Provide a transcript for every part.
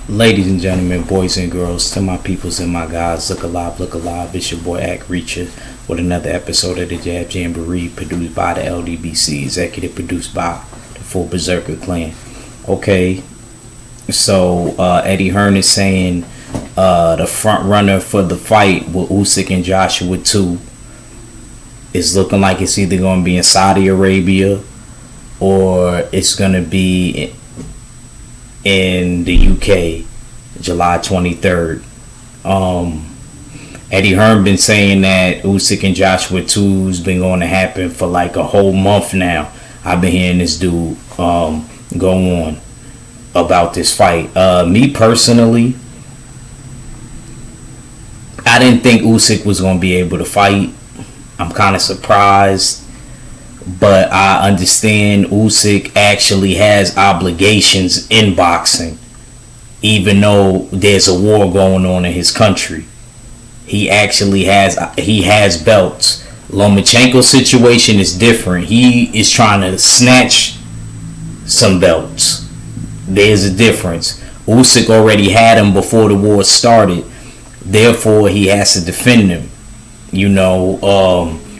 Ladies and gentlemen, boys and girls, to my peoples and my guys, look alive. It's your boy Act Reacher with another episode of the Jab Jamboree, produced by the LDBC, executive produced by the Full Berserker Clan. Okay, so Eddie Hearn is saying the front runner for the fight with Usyk and Joshua 2 is looking like it's either going to be in Saudi Arabia or it's going to be in the UK, July 23rd. Eddie Hearn been saying that Usyk and Joshua 2's been going to happen for like a whole month now. I've been hearing this dude go on about this fight. Me personally, I didn't think Usyk was going to be able to fight. I'm kind of surprised. But I understand Usyk actually has obligations in boxing, even though there's a war going on in his country. He has belts. Lomachenko's situation is different. He is trying to snatch some belts. There's a difference. Usyk already had him before the war started. Therefore, he has to defend him.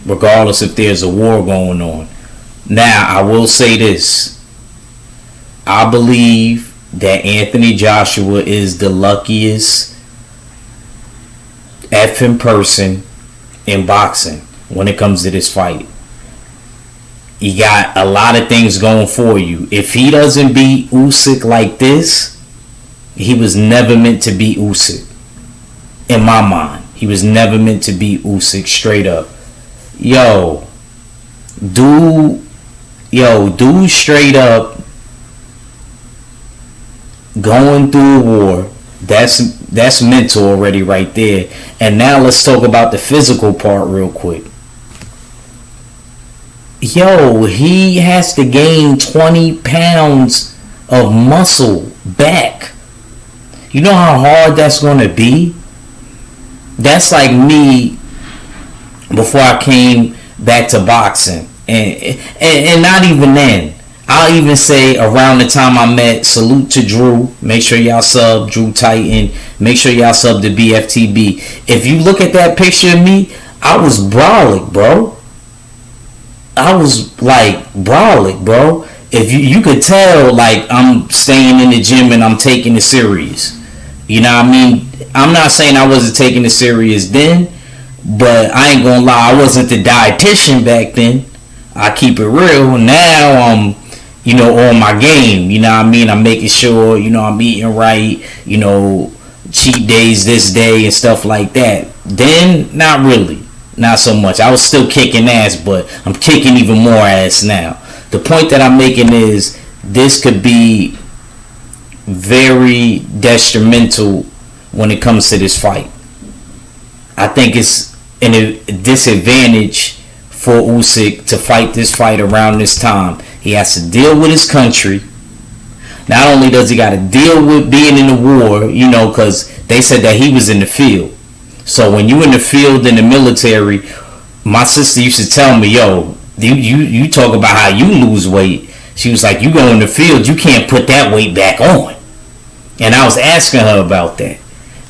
Regardless if there's a war going on. Now, I will say this. I believe that Anthony Joshua is the luckiest effing person in boxing when it comes to this fight. You got a lot of things going for you. If he doesn't beat Usyk like this, he was never meant to beat Usyk. In my mind, he was never meant to beat Usyk straight up. Dude straight up going through a war. That's mental already right there. And now let's talk about the physical part real quick. He has to gain 20 pounds of muscle back. You know how hard that's going to be? That's like me before I came back to boxing, and not even then. I'll even say around the time I met, salute to Drew. Make sure y'all sub Drew Titan. Make sure y'all sub the BFTB. If you look at that picture of me, I was brolic, bro. I was like brolic, bro. If you could tell, like, I'm staying in the gym and I'm taking it serious. You know what I mean? I'm not saying I wasn't taking it serious then, but I ain't gonna lie, I wasn't the dietitian back then. I keep it real. Now I'm, on my game. You know what I mean? I'm making sure, I'm eating right, cheat days this day and stuff like that. Then, not really. Not so much. I was still kicking ass, but I'm kicking even more ass now. The point that I'm making is this could be very detrimental when it comes to this fight. I think it's a disadvantage for Usyk to fight this fight around this time. He has to deal with his country. Not only does he got to deal with being in the war, because they said that he was in the field. So when you in the field in the military, my sister used to tell me, you talk about how you lose weight. She was like, you go in the field, you can't put that weight back on. And I was asking her about that.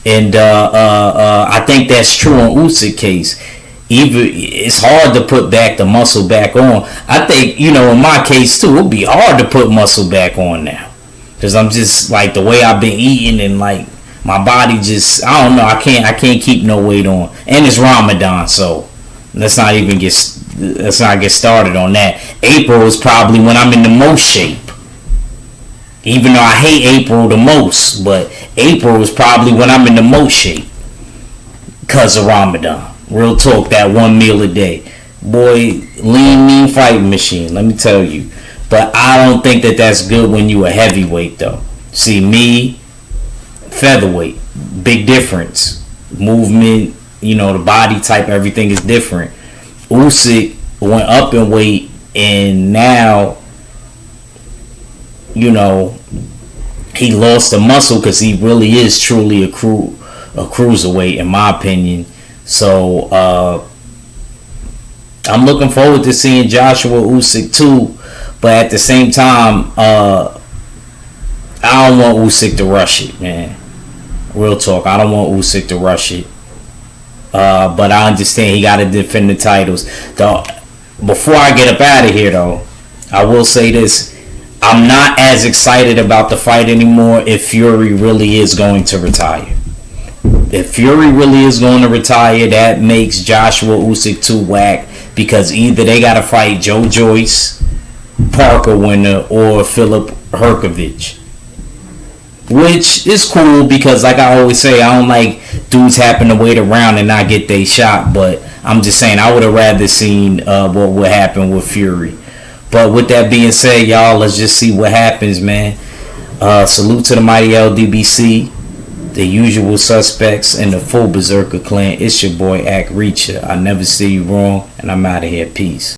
And I think that's true on Usyk's case. It's hard to put back the muscle back on. I think, in my case too, it'll be hard to put muscle back on now. Because I'm just like the way I've been eating and like my body just, I don't know, I can't keep no weight on. And it's Ramadan, so let's not get started on that. April is probably when I'm in the most shape. Even though I hate April the most, but April is probably when I'm in the most shape. Because of Ramadan. Real talk, that one meal a day. Boy, lean, mean fighting machine, let me tell you. But I don't think that that's good when you a heavyweight, though. See, me, featherweight, big difference. Movement, the body type, everything is different. Usyk went up in weight, and now, he lost the muscle because he really is truly a cruiserweight, in my opinion. So I'm looking forward to seeing Joshua Usyk too, but at the same time, I don't want Usyk to rush it, man. Real talk. I don't want Usyk to rush it. But I understand he got to defend the titles. Before I get up out of here, though, I will say this. I'm not as excited about the fight anymore if Fury really is going to retire. If Fury really is going to retire, that makes Joshua Usyk too whack, because either they got to fight Joe Joyce, Parker winner, or Philip Herkovich. Which is cool because, like I always say, I don't like dudes happen to wait around and not get their shot. But I'm just saying, I would have rather seen what would happen with Fury. But with that being said, y'all, let's just see what happens, man. Salute to the mighty LDBC, the usual suspects, and the full Berserker clan. It's your boy, Act Reacher. I never see you wrong, and I'm out of here. Peace.